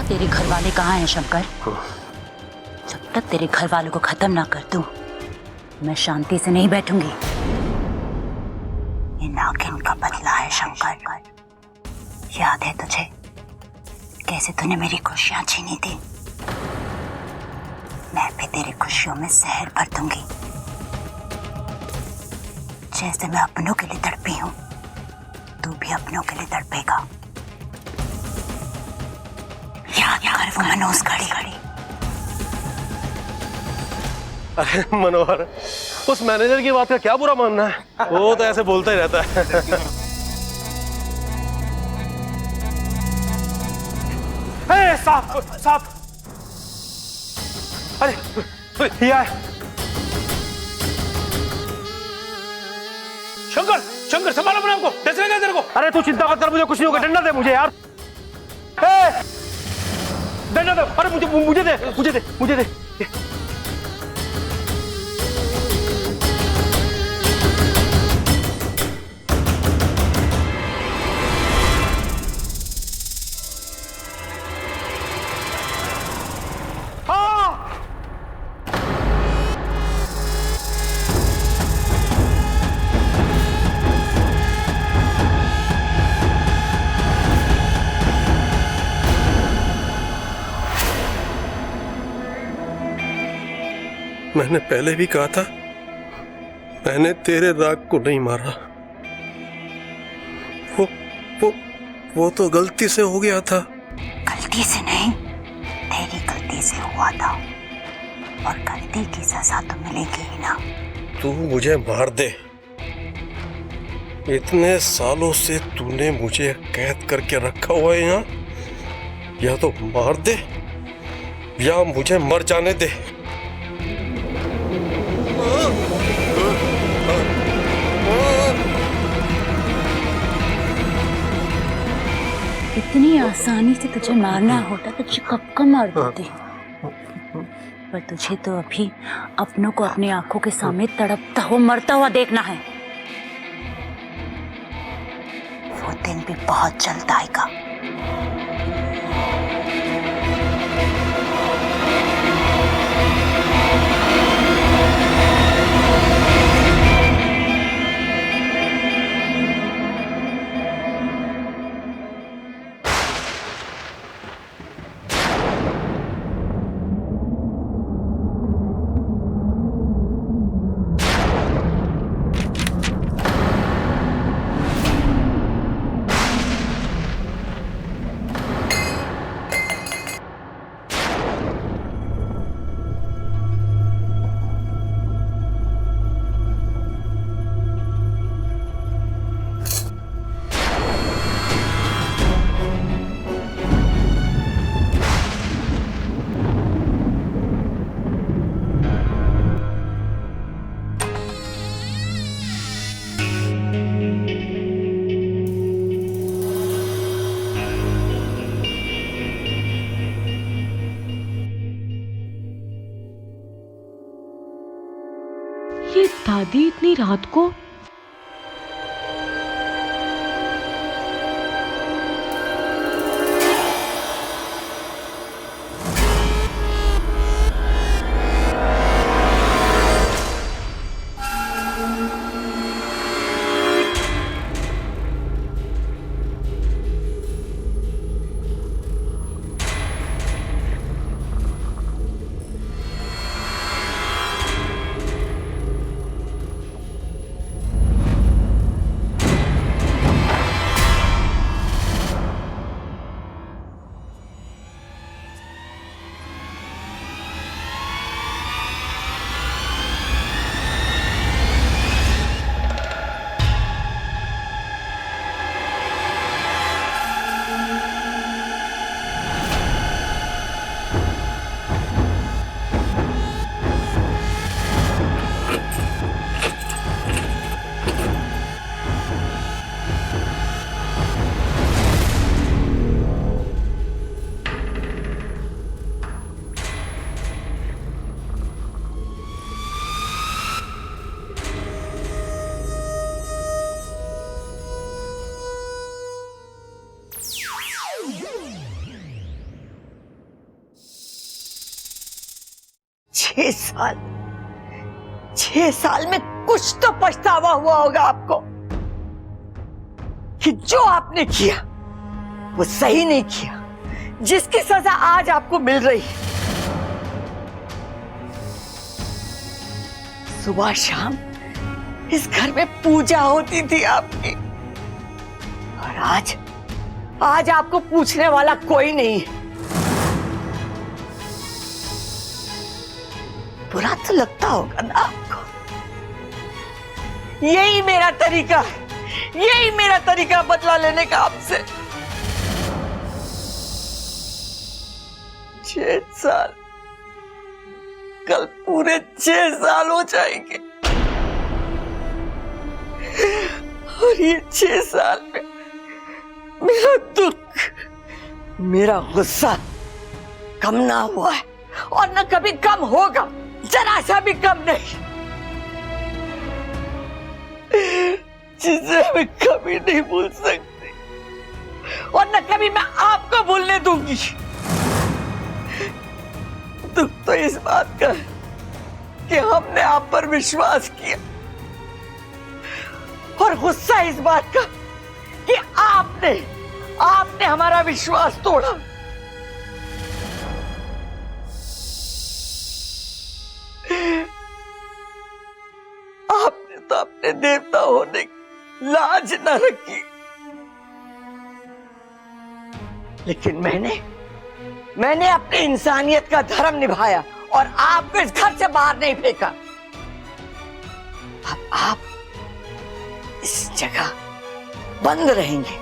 तेरे घर वाले कहाँ हैं शंकर? जब तक तेरे घर वालों को खत्म ना कर दूं, मैं शांति से नहीं बैठूंगी। ये नागिन का बदला है शंकर। याद है तुझे कैसे तूने मेरी खुशियां छीनी थी? मैं भी तेरी खुशियों में जहर भर दूंगी। जैसे मैं अपनों के लिए तड़पी हूं, तू भी अपनों के लिए तड़पेगा। याद कर वो मनोज घड़ी। अरे मनोहर, उस मैनेजर की बात का क्या बुरा मानना है? वो तो ऐसे बोलता ही रहता है। साहब, अरे ये आए। शंकर संभाल अपने आपको, कैसे लगा तेरे को? अरे तू चिंता मत कर, मुझे कुछ नहीं होगा। डंडा दे मुझे यार, डंडा दे। अरे मुझे दे। मैंने पहले भी कहा था, मैंने तेरे राग को नहीं मारा। वो तो गलती से हो गया था। गलती से नहीं, तेरी गलती से हुआ था, और गलती की सजा तो मिलेगी ही ना। तू मुझे मार दे। इतने सालों से तूने मुझे कैद करके रखा हुआ है यहाँ। या तो मार दे या मुझे मर जाने दे। इतनी आसानी से तुझे मारना होता तो तुझे कब का मार देती। पर तुझे तो अभी अपनों को अपनी आंखों के सामने तड़पता हुआ मरता हुआ देखना है। वो दिन भी बहुत जल्द आएगा। ये दादी इतनी रात को? 6 साल में कुछ तो पछतावा हुआ होगा आपको कि जो आपने किया वो सही नहीं किया, जिसकी सजा आज आपको मिल रही है। सुबह शाम इस घर में पूजा होती थी आपकी, और आज आपको पूछने वाला कोई नहीं है। बुरा तो लगता होगा ना आपको। यही मेरा तरीका बदला लेने का आपसे। 6 साल, कल पूरे 6 साल हो जाएंगे, और ये 6 साल में मेरा दुख, मेरा गुस्सा कम ना हुआ है, और न कभी कम होगा, जरा सा भी कम नहीं, जिसे मैं कभी नहीं भूल सकती, और न कभी मैं आपको भूलने दूंगी। दुख तो इस बात का है कि हमने आप पर विश्वास किया, और गुस्सा इस बात का कि आपने हमारा विश्वास तोड़ा। आपने तो अपने देवता होने की लाज न रखी, लेकिन मैंने अपनी इंसानियत का धर्म निभाया और आपको इस घर से बाहर नहीं फेंका। अब आप इस जगह बंद रहेंगे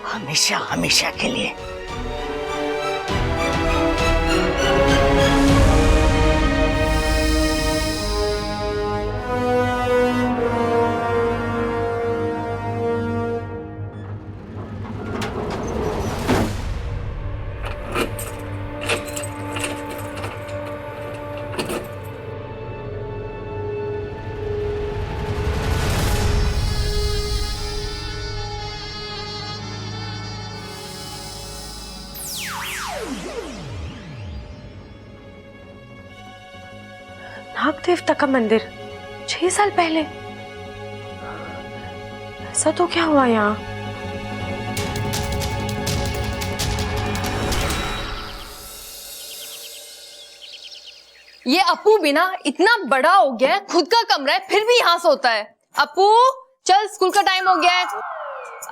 हमेशा हमेशा के लिए। नाग देवता का मंदिर 6 साल पहले, ऐसा तो क्या हुआ यहाँ? ये अपू भी ना इतना बड़ा हो गया है, खुद का कमरा है फिर भी यहाँ सोता है। अपू चल, स्कूल का टाइम हो गया है।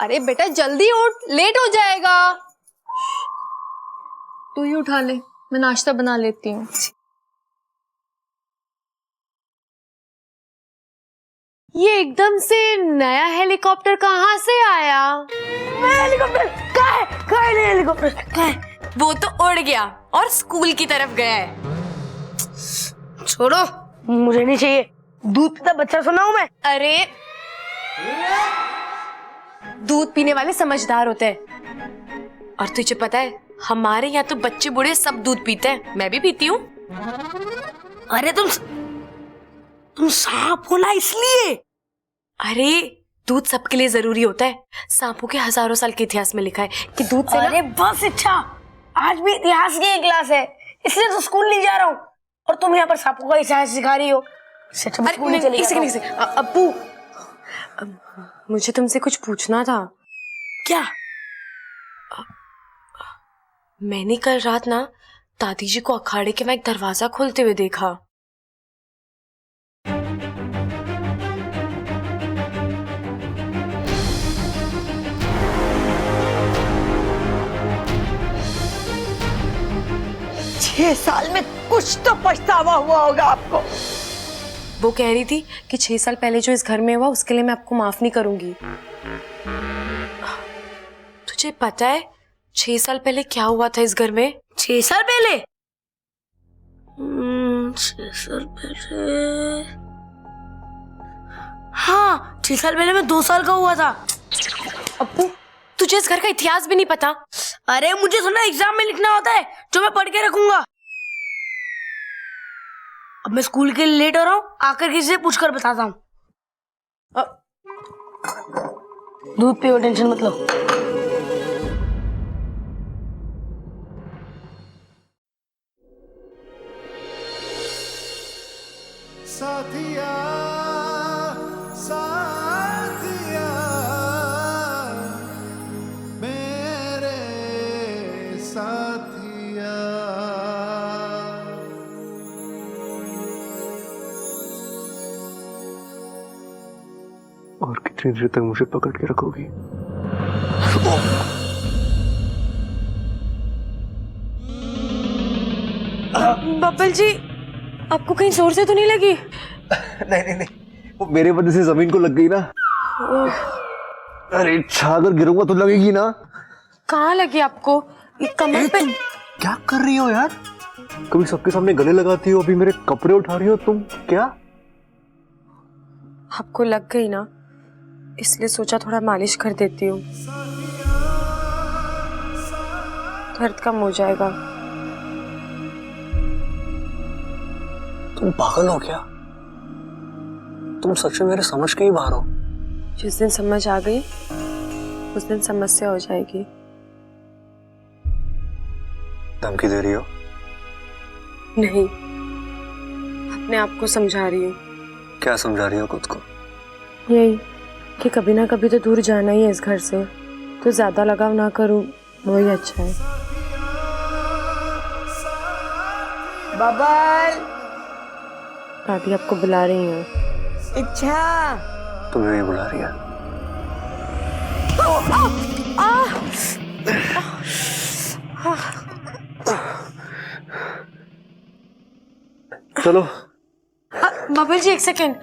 अरे बेटा जल्दी उठ, लेट हो जाएगा। तू ही उठा ले, मैं नाश्ता बना लेती हूँ। ये एकदम से नया हेलीकॉप्टर कहाँ से आया? हेलीकॉप्टर कहाँ है हेलीकॉप्टर कहाँ है? वो तो उड़ गया और स्कूल की तरफ गया है। छोड़ो, मुझे नहीं चाहिए। दूध पीता बच्चा सुना हूं मैं। अरे दूध पीने वाले समझदार होते हैं, और तुझे पता है हमारे यहाँ तो बच्चे बूढ़े सब दूध पीते हैं, मैं भी पीती हूँ। अरे तुम सांप हो ना, इसलिए। अरे दूध सबके लिए जरूरी होता है। सांपों के हजारों साल के इतिहास में लिखा है कि दूध से अरे बस इच्छा, आज भी इतिहास की क्लास है, इसलिए तो स्कूल नहीं जा रहा हूँ, और तुम यहाँ पर सांपों का इतिहास सिखा रही हो। अब्बू मुझे तुमसे कुछ पूछना था। क्या? मैंने कल रात ना दादी जी को अखाड़े के में एक दरवाजा खोलते हुए देखा। छह साल में कुछ तो पछतावा हुआ होगा आपको। वो कह रही थी कि 6 साल पहले जो इस घर में हुआ उसके लिए मैं आपको माफ नहीं करूंगी। तुझे पता है 6 साल पहले क्या हुआ था इस घर में? 6 साल पहले? 6 साल पहले, हाँ 6 साल पहले मैं 2 साल का हुआ था। अब्बू तुझे इस घर का इतिहास भी नहीं पता? अरे मुझे थोड़ा एग्जाम में लिखना होता है जो मैं पढ़ के रखूंगा। अब मैं स्कूल के लिए लेट हो रहा हूँ, आकर किसी से पूछकर बताता हूँ। दूध पियो, टेंशन मत लो। कितनी देर तक मुझे पकड़ के रखोगी? बब्बल जी, आपको कहीं जोर से तो नहीं लगी? नहीं नहीं नहीं, वो मेरे वजह से जमीन को लग गई ना। अरे अगर गिरूंगा तो लगेगी ना। कहाँ लगी आपको? कमर पे? क्या कर रही हो यार? कभी सबके सामने गले लगाती हो, अभी मेरे कपड़े उठा रही हो तुम। क्या आपको लग गई ना, इसलिए सोचा थोड़ा मालिश कर देती हूँ, दर्द कम हो जाएगा। तुम पागल हो क्या? तुम सच में मेरे समझ के ही बाहर हो। जिस दिन समझ आ गई उस दिन समस्या हो जाएगी। धमकी दे रही हो? नहीं, अपने आप को समझा रही हूँ। क्या समझा रही हो खुद को? यही कि कभी ना कभी तो दूर जाना ही है इस घर से, तो ज्यादा लगाव ना करूँ वही अच्छा है। बबल, दादी आपको बुला रही हैं। इच्छा, तुम्हें भी बुला रही है। चलो। बबल जी, एक सेकेंड।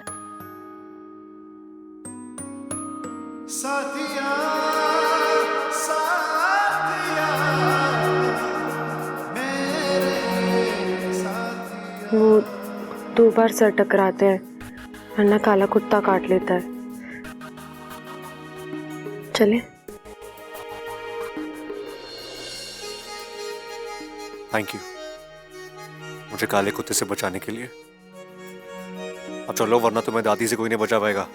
वो 2 बार सर टकराते हैं, वरना काला कुत्ता काट लेता है। चले? थैंक यू मुझे काले कुत्ते से बचाने के लिए। अब चलो, वरना तुम्हें दादी से कोई नहीं बचा पाएगा।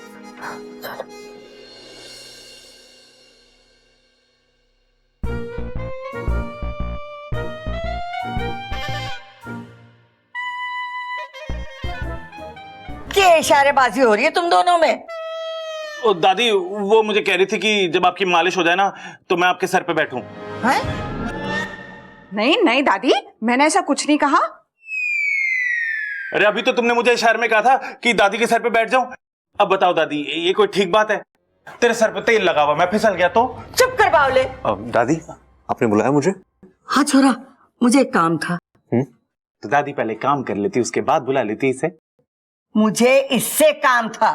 क्या इशारेबाजी हो रही है तुम दोनों में? ओ दादी, वो मुझे कह रही थी कि जब आपकी मालिश हो जाए ना तो मैं आपके सर पे बैठूं। हैं? नहीं नहीं दादी, मैंने ऐसा कुछ नहीं कहा। अरे अभी तो तुमने मुझे इशारे में कहा था कि दादी के सर पे बैठ जाऊं। अब बताओ दादी, ये कोई ठीक बात है? तेरे सर पे तेल लगा हुआ, मैं फिसल गया तो? चुप कर बावले। दादी, आपने बुलाया मुझे? हाँ छोरा, मुझे एक काम था। तो दादी पहले काम कर लेती, उसके बाद बुला लेती इसे। मुझे इससे काम था।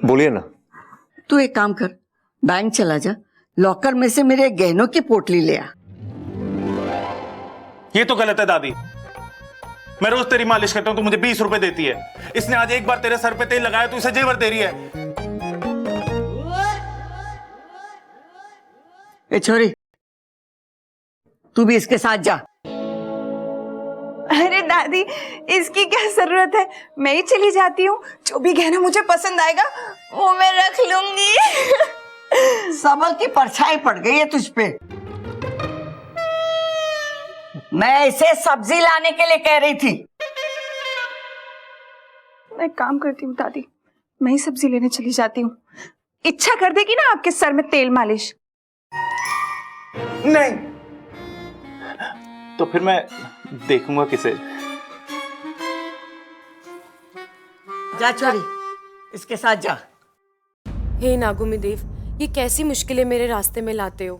बोलिए ना। तू एक काम कर, बैंक चला जा, लॉकर में से मेरे गहनों की पोटली ले आ। ये तो गलत है दादी। मैं रोज तेरी मालिश करता हूं तो मुझे 20 रुपए देती है। इसने आज एक बार तेरे सर पे तेल लगाया तो इसे जेवर दे रही है। ए छोरी, तू भी इसके साथ जा। अरे दादी, इसकी क्या जरूरत है, मैं ही चली जाती हूँ। जो भी गहना मुझे पसंद आएगा वो मैं रख लूंगी। सबल की परछाई पड़ गई है तुझ पे। मैं इसे सब्जी लाने के लिए कह रही थी। मैं काम करती हूँ दादी, मैं ही सब्जी लेने चली जाती हूँ। इच्छा कर देगी ना आपके सर में तेल मालिश? नहीं तो फिर मैं देखूंगा किसे। जा छोरी, इसके साथ जा। हे नागुमी देव, ये कैसी मुश्किलें मेरे रास्ते में लाते हो।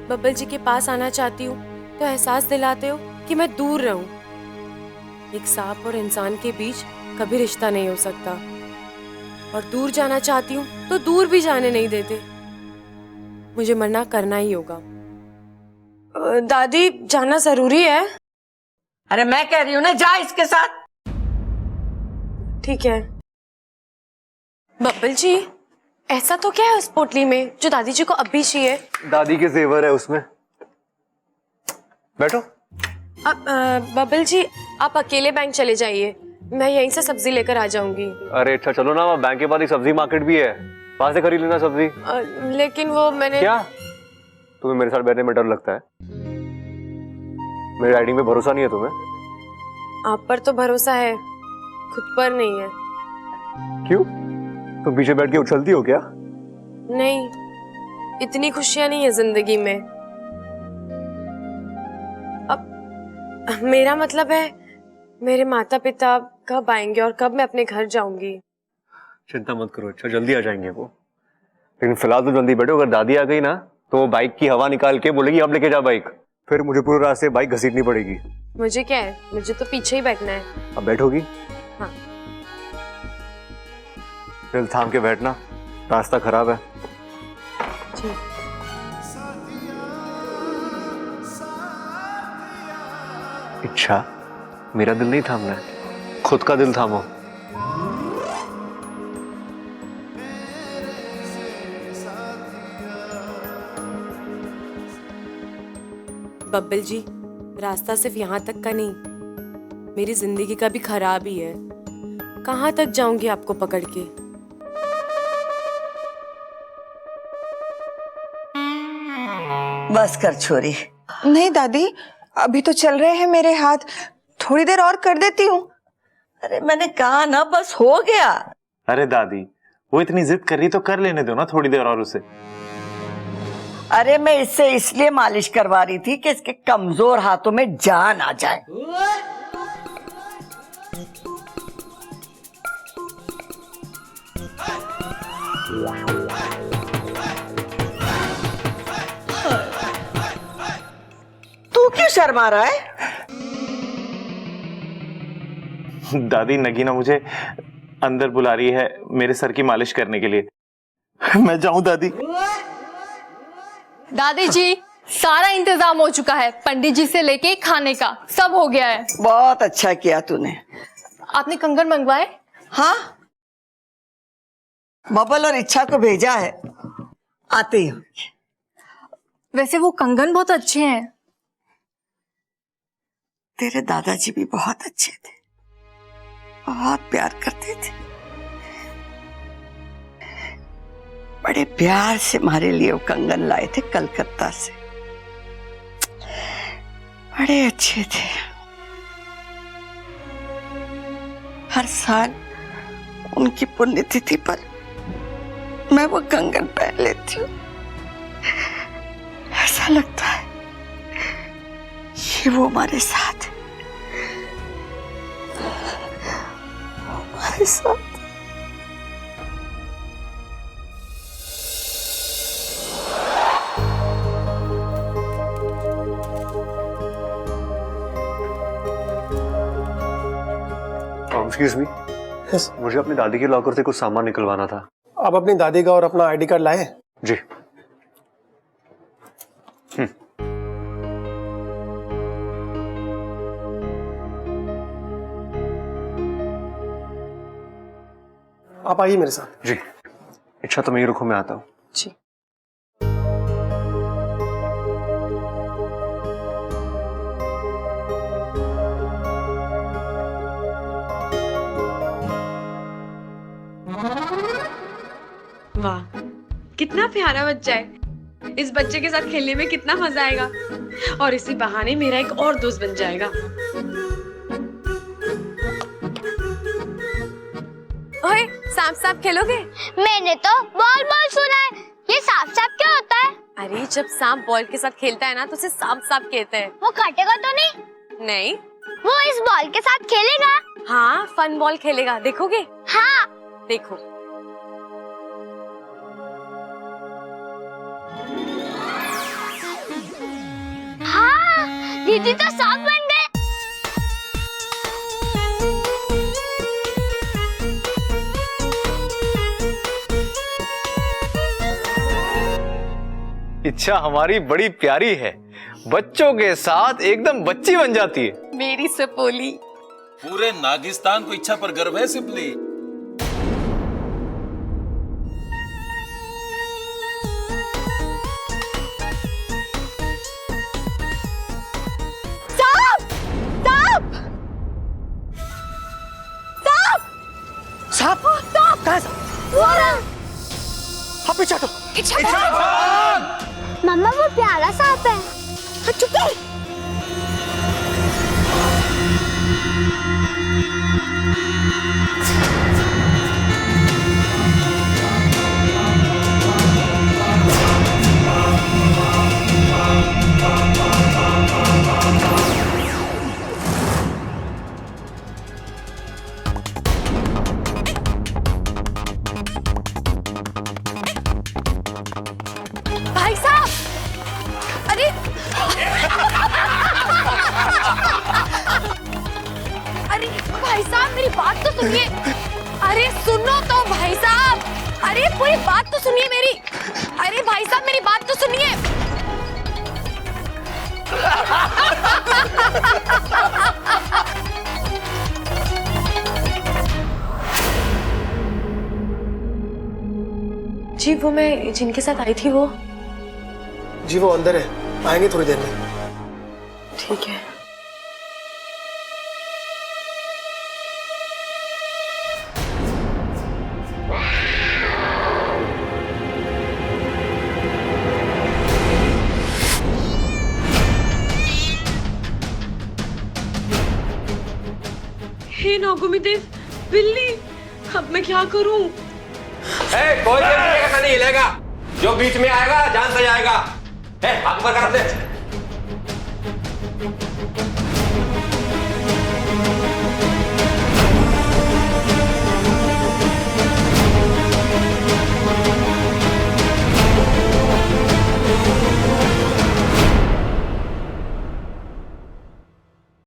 बब्बल जी के पास आना चाहती हूँ तो एहसास दिलाते हो कि मैं दूर रहूं। एक सांप और इंसान के बीच कभी रिश्ता नहीं हो सकता, और दूर जाना चाहती हूँ तो दूर भी जाने नहीं देते। मुझे मना करना ही होगा। दादी, जाना जरूरी है? अरे मैं कह रही हूँ ना, जा इसके साथ। ठीक है। बब्बल जी, ऐसा तो क्या है उस पोटली में जो दादी जी को अब भी चाहिए? दादी के जेवर है उसमें। बैठो। अब बब्बल जी, आप अकेले बैंक चले जाइए, मैं यहीं से सब्जी लेकर आ जाऊंगी। अरे अच्छा चलो ना, बैंक के बाद एक सब्जी मार्केट भी है, वहां से खरीद लेना सब्जी। लेकिन वो मैंने... क्या तुम्हें मेरे साथ बैठने में डर लगता है? मेरी राइडिंग में भरोसा नहीं है तुम्हें? आप पर तो भरोसा है, खुद पर नहीं है। क्यों? तुम पीछे बैठ के उछलती हो क्या? नहीं, इतनी खुशियां नहीं है जिंदगी में। अब मेरा मतलब है, मेरे माता पिता कब आएंगे और कब मैं अपने घर जाऊंगी। चिंता मत करो, अच्छा जल्दी आ जाएंगे वो। लेकिन फिलहाल तो जल्दी बैठो, अगर दादी आ गई ना तो वो बाइक की हवा निकाल के बोलेगी अब लेके जा बाइक, फिर मुझे पूरे रास्ते बाइक घसीटनी पड़ेगी। मुझे क्या है, मुझे तो पीछे ही बैठना है। अब बैठोगी? हाँ। दिल थाम के बैठना, रास्ता खराब है। जी। इच्छा, मेरा दिल नहीं थामना है, खुद का दिल थामो। बब्बल जी, रास्ता सिर्फ यहाँ तक का नहीं, मेरी जिंदगी का भी खराब ही है। कहाँ तक जाऊंगी आपको पकड़ के? बस कर छोरी। नहीं दादी, अभी तो चल रहे हैं मेरे हाथ, थोड़ी देर और कर देती हूँ। अरे मैंने कहा ना, बस हो गया। अरे दादी, वो इतनी जिद कर रही तो कर लेने दो ना थोड़ी देर और उसे। अरे मैं इससे इसलिए मालिश करवा रही थी कि इसके कमजोर हाथों में जान आ जाए। तू क्यों शर्मा रहा है? दादी, नगीना मुझे अंदर बुला रही है मेरे सर की मालिश करने के लिए। मैं जाऊं दादी? दादी जी, सारा इंतजाम हो चुका है, पंडित जी से लेके खाने का सब हो गया है। बहुत अच्छा किया तूने। आपने कंगन मंगवाए? हाँ, बबल और इच्छा को भेजा है, आते ही होंगे। वैसे वो कंगन बहुत अच्छे हैं। तेरे दादाजी भी बहुत अच्छे थे, बहुत प्यार करते थे। बड़े प्यार से हमारे लिए वो कंगन लाए थे कलकत्ता से, बड़े अच्छे थे। हर साल उनकी पुण्यतिथि पर मैं वो कंगन पहन लेती हूँ। ऐसा लगता है कि वो हमारे साथ है, हमारे साथ। एक्सक्यूज मी, मुझे अपनी दादी के लॉकर से कुछ सामान निकलवाना था। आप अपनी दादी का और अपना आईडी कार्ड लाए? जी। आप आइए मेरे साथ। जी। इच्छा तो मैं ही रुको, मैं आता हूँ। जी। वाह, कितना प्यारा बच्चा है। इस बच्चे के साथ खेलने में कितना मजा आएगा, और इसी बहाने मेरा एक और दोस्त बन जाएगा। ओए, सांप सांप खेलोगे? मैंने तो बॉल बॉल सुना है, ये सांप सांप क्या होता है? अरे, जब सांप बॉल के साथ खेलता है ना तो उसे सांप सांप कहते हैं। वो काटेगा तो नहीं? नहीं। वो इस बॉल के साथ खेलेगा? हाँ, फन बॉल खेलेगा, देखोगे? हाँ। देखो। हाँ, दीदी तो सांप बन गए। इच्छा हमारी बड़ी प्यारी है, बच्चों के साथ एकदम बच्ची बन जाती है। मेरी सपोली। पूरे नागिस्तान को इच्छा पर गर्व है सिपली। साहब, कहाँ है? हाँ, पीछे हटो। मम्मा, वो प्यारा सांप है। चुप कर। तो सुनिए। अरे सुनो तो भाई साहब, अरे पूरी बात तो सुनिए मेरी। अरे भाई साहब मेरी बात तो सुनिए। जी वो मैं जिनके साथ आई थी वो। जी वो अंदर है, आएंगे थोड़ी देर में। ठीक है। हे नागुमी देव, बिल्ली, अब मैं क्या करूं? कोई नहीं हिलेगा, जो बीच में आएगा जान से जाएगा। हाथ ऊपर कर दे।